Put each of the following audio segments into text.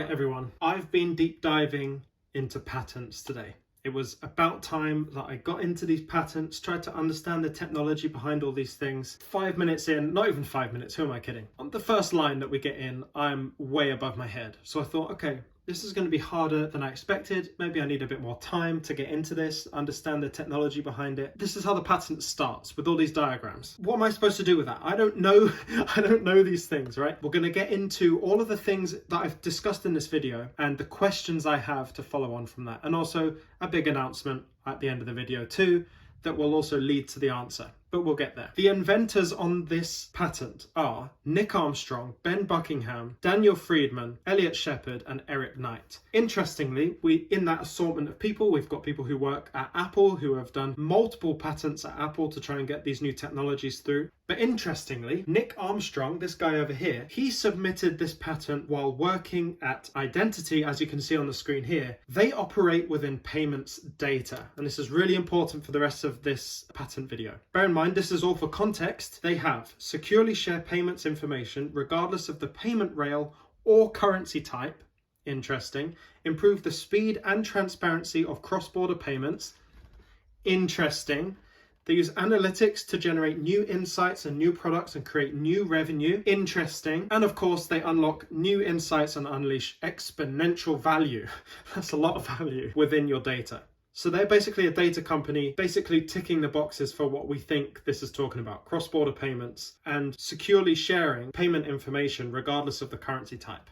Right, everyone, I've been deep diving into patents today. It was about time that I got into these patents, tried to understand the technology behind all these things. 5 minutes in, not even 5 minutes, who am I kidding? On the first line that we get in, I'm way above my head. So I thought, okay, this is going to be harder than I expected. Maybe I need a bit more time to get into this, understand the technology behind it. This is how the patent starts, with all these diagrams. What am I supposed to do with that? I don't know. I don't know these things, right? We're going to get into all of the things that I've discussed in this video and the questions I have to follow on from that. And also a big announcement at the end of the video too, that will also lead to the answer, but we'll get there. The inventors on this patent are Nick Armstrong, Ben Buckingham, Daniel Friedman, Elliot Shepard, and Eric Knight. Interestingly, in that assortment of people, we've got people who work at Apple who have done multiple patents at Apple to try and get these new technologies through. But interestingly, Nick Armstrong, this guy over here, he submitted this patent while working at Identity, as you can see on the screen here. They operate within payments data, and this is really important for the rest of this patent video. Bear in mind, this is all for context. They have securely share payments information regardless of the payment rail or currency type. Interesting. Improve the speed and transparency of cross-border payments. Interesting. They use analytics to generate new insights and new products and create new revenue. Interesting. And of course, they unlock new insights and unleash exponential value. That's a lot of value within your data. So they're basically a data company, basically ticking the boxes for what we think this is talking about: cross-border payments and securely sharing payment information regardless of the currency type.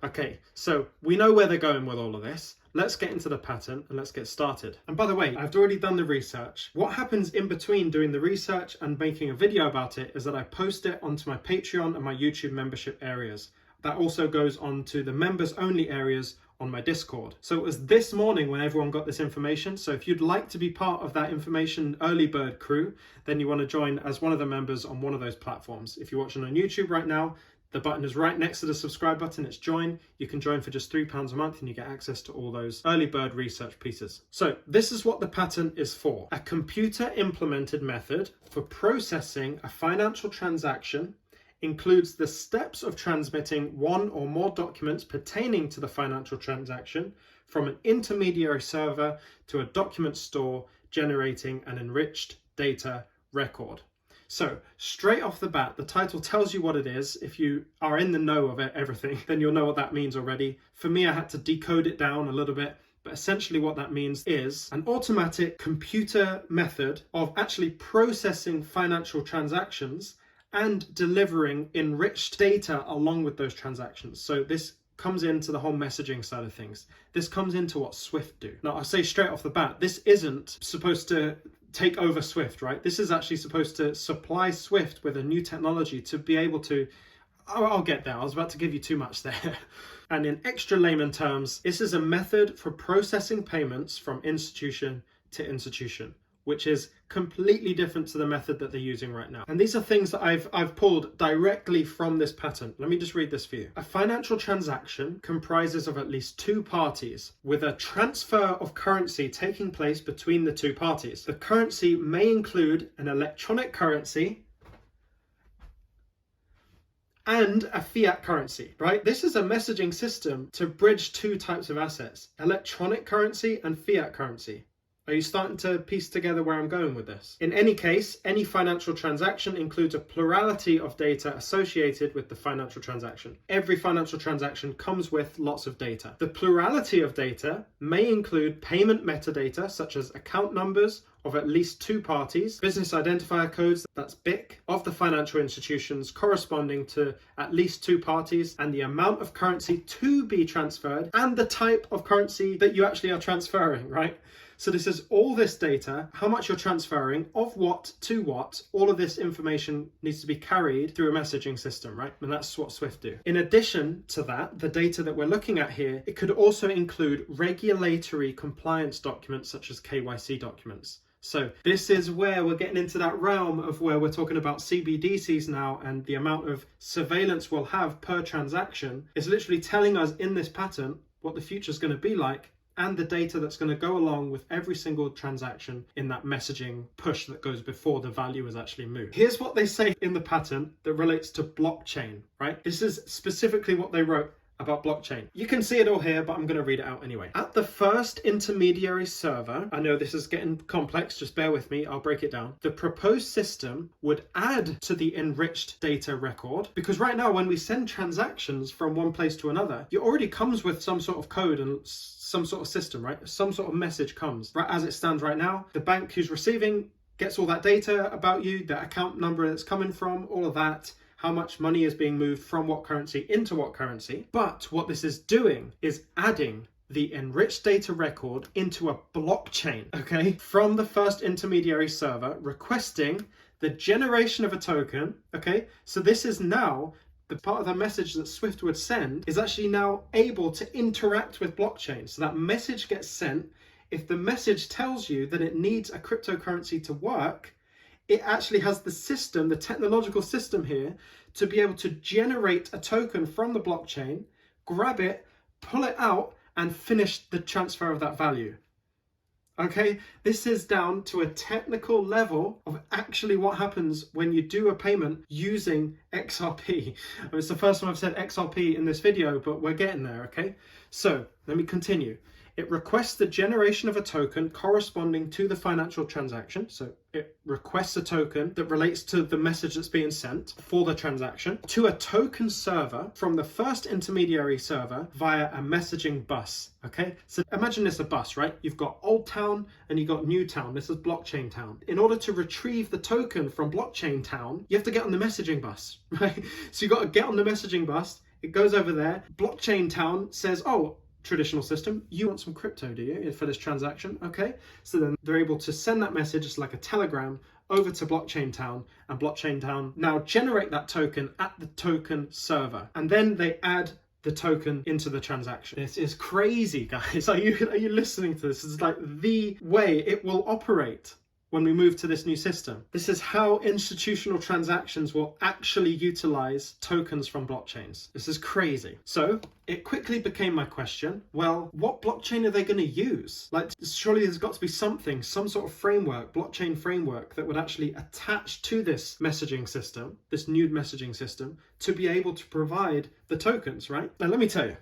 Okay, so we know where they're going with all of this. Let's get into the patent and let's get started. And by the way, I've already done the research. What happens in between doing the research and making a video about it is that I post it onto my Patreon and my YouTube membership areas. That also goes on to the members only areas on my Discord. So it was this morning when everyone got this information. So if you'd like to be part of that information early bird crew, then you want to join as one of the members on one of those platforms. If you're watching on YouTube right now, the button is right next to the subscribe button. It's join. You can join for just £3 a month and you get access to all those early bird research pieces. So this is what the patent is for: a computer implemented method for processing a financial transaction, includes the steps of transmitting one or more documents pertaining to the financial transaction from an intermediary server to a document store, generating an enriched data record. So straight off the bat, the title tells you what it is. If you are in the know of everything, then you'll know what that means already. For me, I had to decode it down a little bit. But essentially what that means is an automatic computer method of actually processing financial transactions and delivering enriched data along with those transactions. So this comes into the whole messaging side of things. This comes into what Swift do. Now, I'll say straight off the bat, this isn't supposed to take over Swift, right? This is actually supposed to supply Swift with a new technology to be able to... I'll get there. I was about to give you too much there. And in extra layman terms, this is a method for processing payments from institution to institution, which is completely different to the method that they're using right now. And these are things that I've pulled directly from this patent. Let me just read this for you. A financial transaction comprises of at least two parties, with a transfer of currency taking place between the two parties. The currency may include an electronic currency and a fiat currency, right? This is a messaging system to bridge two types of assets: electronic currency and fiat currency. Are you starting to piece together where I'm going with this? In any case, any financial transaction includes a plurality of data associated with the financial transaction. Every financial transaction comes with lots of data. The plurality of data may include payment metadata, such as account numbers of at least two parties, business identifier codes, that's BIC, of the financial institutions corresponding to at least two parties, and the amount of currency to be transferred, and the type of currency that you actually are transferring, right? So this is all this data, how much you're transferring, of what to what. All of this information needs to be carried through a messaging system, right? And that's what Swift do. In addition to that, the data that we're looking at here, it could also include regulatory compliance documents such as KYC documents. So this is where we're getting into that realm of where we're talking about CBDCs now, and the amount of surveillance we'll have per transaction is literally telling us in this patent what the future is going to be like, and the data that's going to go along with every single transaction in that messaging push that goes before the value is actually moved. Here's what they say in the patent that relates to blockchain, right? This is specifically what they wrote about blockchain. You can see it all here, but I'm going to read it out anyway. At the first intermediary server, I know this is getting complex, just bear with me, I'll break it down. The proposed system would add to the enriched data record, because right now when we send transactions from one place to another, it already comes with some sort of code and some sort of system, right? Some sort of message comes. Right as it stands right now, the bank who's receiving gets all that data about you, the account number that's coming from, all of that, how much money is being moved from what currency into what currency. But what this is doing is adding the enriched data record into a blockchain, okay? From the first intermediary server, requesting the generation of a token, okay? So this is now the part of the message that Swift would send is actually now able to interact with blockchain. So that message gets sent. If the message tells you that it needs a cryptocurrency to work, it actually has the system, the technological system here, to be able to generate a token from the blockchain, grab it, pull it out, and finish the transfer of that value. Okay, this is down to a technical level of actually what happens when you do a payment using XRP. I mean, it's the first time I've said XRP in this video, but we're getting there, okay? So let me continue. It requests the generation of a token corresponding to the financial transaction. So it requests a token that relates to the message that's being sent for the transaction to a token server from the first intermediary server via a messaging bus. Okay, so imagine this a bus, right? You've got Old Town and you've got New Town. This is Blockchain Town. In order to retrieve the token from Blockchain Town, you have to get on the messaging bus, right? So you've got to get on the messaging bus. It goes over there. Blockchain Town says, oh, traditional system, you want some crypto, do you, for this transaction? Okay, so then they're able to send that message as like a telegram over to Blockchain Town, and Blockchain Town now generate that token at the token server, and then they add the token into the transaction. This is crazy, guys. Are you listening to this? It's like the way it will operate when we move to this new system. This is how institutional transactions will actually utilize tokens from blockchains. This is crazy. So it quickly became my question, well, what blockchain are they going to use? Like, surely there's got to be something, some sort of framework, blockchain framework that would actually attach to this messaging system, this new messaging system, to be able to provide the tokens, right? Now, let me tell you,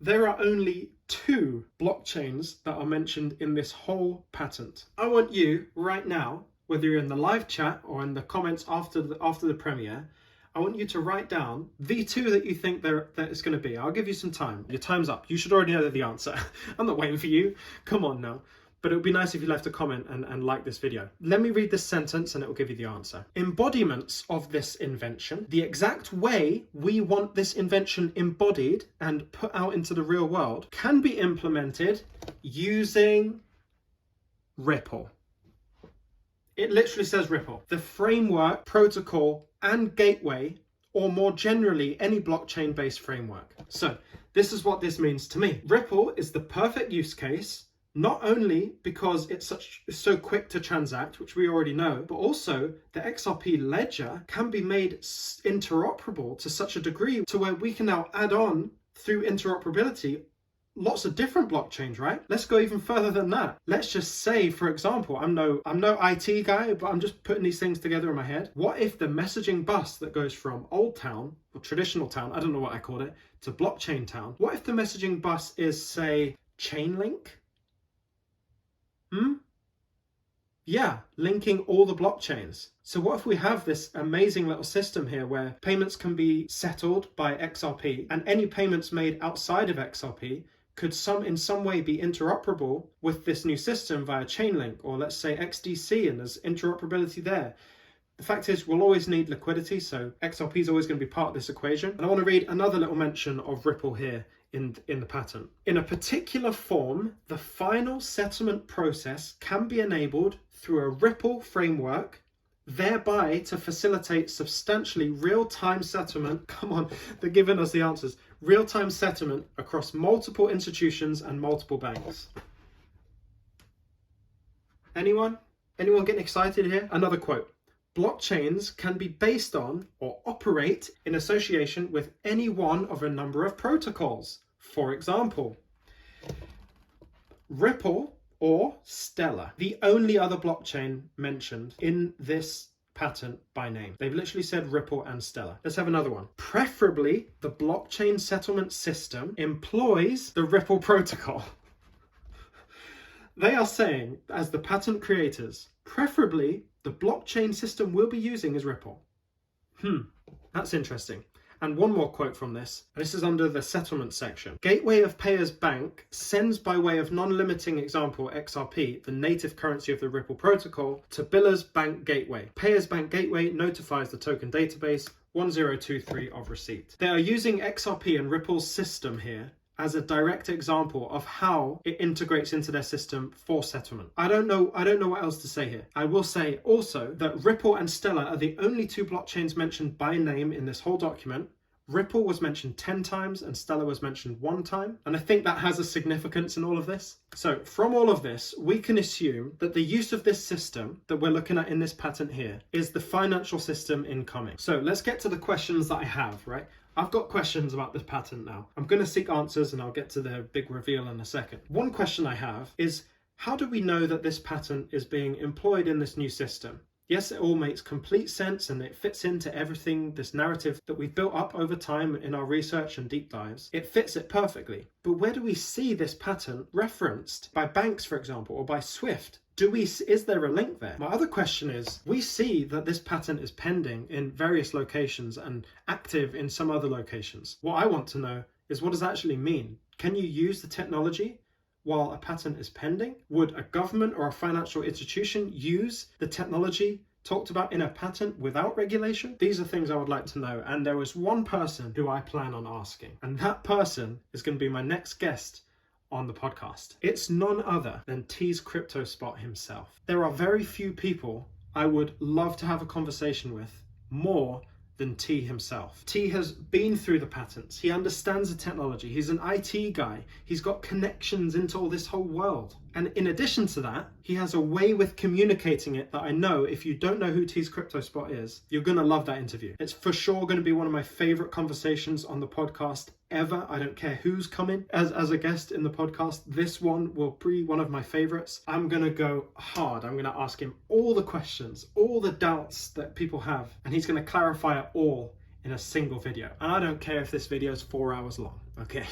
there are only 2 blockchains that are mentioned in this whole patent. I want you right now, whether you're in the live chat or in the comments after the premiere, I want you to write down the 2 that you think that it's going to be. I'll give you some time. Your time's up. You should already know the answer. I'm not waiting for you. Come on now. But it would be nice if you left a comment and like this video. Let me read this sentence and it will give you the answer. Embodiments of this invention, the exact way we want this invention embodied and put out into the real world, can be implemented using Ripple. It literally says Ripple. The framework, protocol, and gateway, or more generally, any blockchain-based framework. So this is what this means to me. Ripple is the perfect use case, not only because it's so quick to transact, which we already know, but also the XRP ledger can be made interoperable to such a degree to where we can now add on through interoperability lots of different blockchains, right? Let's go even further than that. Let's just say, for example, I'm no IT guy, but I'm just putting these things together in my head. What if the messaging bus that goes from Old Town, or Traditional Town, I don't know what I called it, to Blockchain Town, what if the messaging bus is, say, Chainlink? Yeah, linking all the blockchains. So what if we have this amazing little system here where payments can be settled by XRP, and any payments made outside of XRP could in some way be interoperable with this new system via Chainlink, or let's say XDC, and there's interoperability there. The fact is, we'll always need liquidity, so XRP is always going to be part of this equation. And I want to read another little mention of Ripple here in the patent. In a particular form, the final settlement process can be enabled through a Ripple framework, thereby to facilitate substantially real-time settlement. Come on, they're giving us the answers. Real-time settlement across multiple institutions and multiple banks. Anyone getting excited here? Another quote. Blockchains can be based on or operate in association with any one of a number of protocols. For example, Ripple or Stellar, the only other blockchain mentioned in this patent by name. They've literally said Ripple and Stellar. Let's have another one. Preferably, the blockchain settlement system employs the Ripple protocol. They are saying, as the patent creators, preferably the blockchain system we'll be using is Ripple. That's interesting. And one more quote from this. This is under the settlement section. Gateway of Payers Bank sends by way of non-limiting example XRP, the native currency of the Ripple protocol, to Biller's Bank Gateway. Payers Bank Gateway notifies the token database 1023 of receipt. They are using XRP and Ripple's system here as a direct example of how it integrates into their system for settlement. I don't know what else to say here. I will say also that Ripple and Stellar are the only two blockchains mentioned by name in this whole document. Ripple was mentioned 10 times and Stellar was mentioned 1 time. And I think that has a significance in all of this. So from all of this, we can assume that the use of this system that we're looking at in this patent here is the financial system incoming. So let's get to the questions that I have, right? I've got questions about this patent now. I'm going to seek answers and I'll get to the big reveal in a second. One question I have is, how do we know that this patent is being employed in this new system? Yes, it all makes complete sense and it fits into everything, this narrative that we've built up over time in our research and deep dives. It fits it perfectly. But where do we see this patent referenced by banks, for example, or by Swift? Is there a link there? My other question is, we see that this patent is pending in various locations and active in some other locations. What I want to know is, what does that actually mean? Can you use the technology while a patent is pending? Would a government or a financial institution use the technology talked about in a patent without regulation? These are things I would like to know. And there is one person who I plan on asking, and that person is going to be my next guest on the podcast. It's none other than T's Crypto Spot himself. There are very few people I would love to have a conversation with more than T himself. T has been through the patents. He understands the technology. He's an IT guy. He's got connections into all this whole world. And in addition to that, he has a way with communicating it that I know if you don't know who T's Crypto Spot is, you're going to love that interview. It's for sure going to be one of my favorite conversations on the podcast ever. I don't care who's coming as a guest in the podcast. This one will be one of my favorites. I'm going to go hard. I'm going to ask him all the questions, all the doubts that people have, and he's going to clarify it all in a single video. And I don't care if this video is 4 hours long, okay?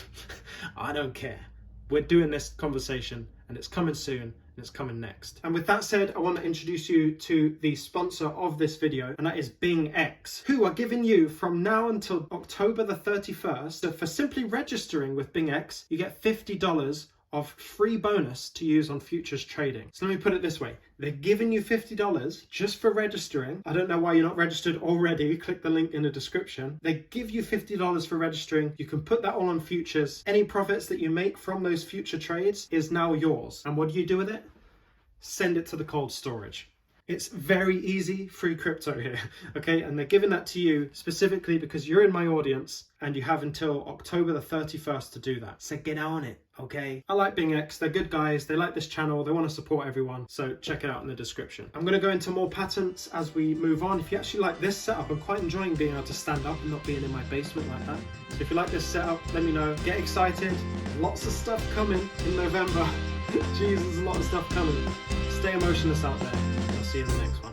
I don't care. We're doing this conversation and it's coming soon and it's coming next. And with that said, I want to introduce you to the sponsor of this video, and that is BingX, who are giving you from now until October the 31st. So for simply registering with BingX, you get $50 of free bonus to use on futures trading. So let me put it this way. They're giving you $50 just for registering. I don't know why you're not registered already. Click the link in the description. They give you $50 for registering. You can put that all on futures. Any profits that you make from those future trades is now yours. And what do you do with it? Send it to the cold storage. It's very easy, free crypto here, okay? And they're giving that to you specifically because you're in my audience and you have until October the 31st to do that. So get on it, okay? I like BingX, they're good guys, they like this channel, they want to support everyone, so check it out in the description. I'm going to go into more patents as we move on. If you actually like this setup, I'm quite enjoying being able to stand up and not being in my basement like that. So if you like this setup, let me know. Get excited, lots of stuff coming in November. Jeez, there's a lot of stuff coming. Stay emotionless out there. See you in the next one.